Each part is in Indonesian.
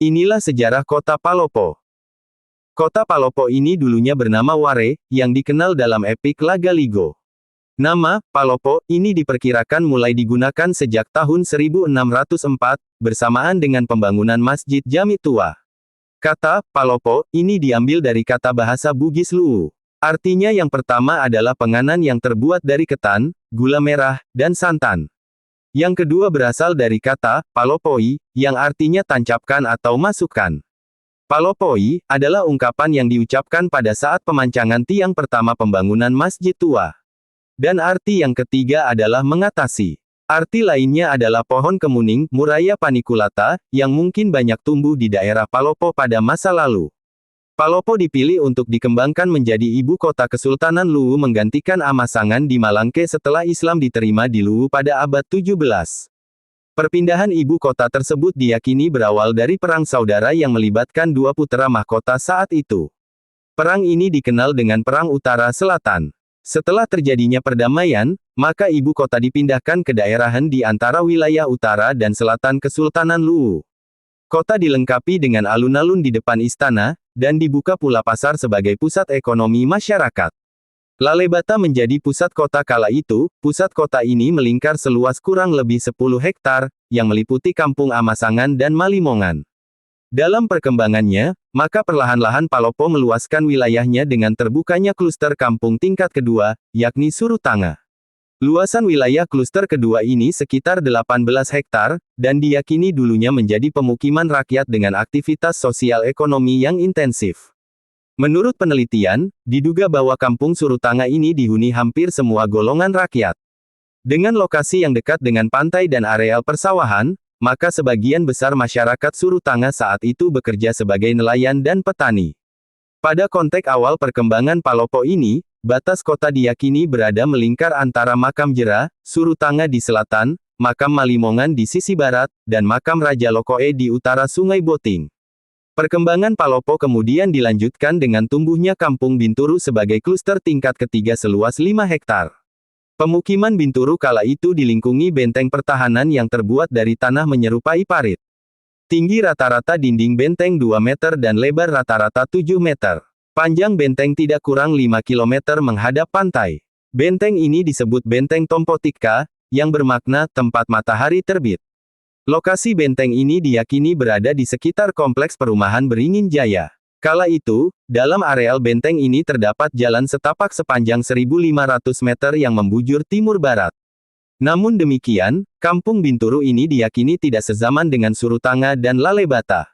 Inilah sejarah kota Palopo. Kota Palopo ini dulunya bernama Ware, yang dikenal dalam epik Laga Ligo. Nama Palopo ini diperkirakan mulai digunakan sejak tahun 1604, bersamaan dengan pembangunan Masjid Jami Tua. Kata Palopo ini diambil dari kata bahasa Bugis Luwu. Artinya yang pertama adalah penganan yang terbuat dari ketan, gula merah, dan santan. Yang kedua berasal dari kata palopoi, yang artinya tancapkan atau masukkan. Palopoi adalah ungkapan yang diucapkan pada saat pemancangan tiang pertama pembangunan Masjid Tua. Dan arti yang ketiga adalah mengatasi. Arti lainnya adalah pohon kemuning, Muraya paniculata, yang mungkin banyak tumbuh di daerah Palopo pada masa lalu. Palopo dipilih untuk dikembangkan menjadi ibu kota Kesultanan Luwu menggantikan Amasangan di Malangke setelah Islam diterima di Luwu pada abad 17. Perpindahan ibu kota tersebut diyakini berawal dari perang saudara yang melibatkan dua putra mahkota saat itu. Perang ini dikenal dengan Perang Utara-Selatan. Setelah terjadinya perdamaian, maka ibu kota dipindahkan ke daerahan di antara wilayah utara dan selatan Kesultanan Luwu. Kota dilengkapi dengan alun-alun di depan istana, dan dibuka pula pasar sebagai pusat ekonomi masyarakat. Lalebata menjadi pusat kota kala itu. Pusat kota ini melingkar seluas kurang lebih 10 hektar, yang meliputi Kampung Amasangan dan Malimongan. Dalam perkembangannya, maka perlahan-lahan Palopo meluaskan wilayahnya dengan terbukanya kluster kampung tingkat kedua, yakni Surutanga. Luasan wilayah kluster kedua ini sekitar 18 hektar, dan diyakini dulunya menjadi pemukiman rakyat dengan aktivitas sosial ekonomi yang intensif. Menurut penelitian, diduga bahwa kampung Surutanga ini dihuni hampir semua golongan rakyat. Dengan lokasi yang dekat dengan pantai dan areal persawahan, maka sebagian besar masyarakat Surutanga saat itu bekerja sebagai nelayan dan petani. Pada konteks awal perkembangan Palopo ini, batas kota diyakini berada melingkar antara Makam Jera, Surutanga di selatan, Makam Malimongan di sisi barat, dan Makam Raja Lokoe di utara Sungai Boting. Perkembangan Palopo kemudian dilanjutkan dengan tumbuhnya Kampung Binturu sebagai kluster tingkat ketiga seluas 5 hektar. Pemukiman Binturu kala itu dilingkungi benteng pertahanan yang terbuat dari tanah menyerupai parit. Tinggi rata-rata dinding benteng 2 meter dan lebar rata-rata 7 meter. Panjang benteng tidak kurang 5 km menghadap pantai. Benteng ini disebut Benteng Tompotika, yang bermakna tempat matahari terbit. Lokasi benteng ini diyakini berada di sekitar kompleks perumahan Beringin Jaya. Kala itu, dalam areal benteng ini terdapat jalan setapak sepanjang 1.500 meter yang membujur timur-barat. Namun demikian, Kampung Binturu ini diyakini tidak sezaman dengan Surutanga dan Lalebata.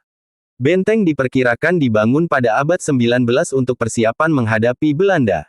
Benteng diperkirakan dibangun pada abad 19 untuk persiapan menghadapi Belanda.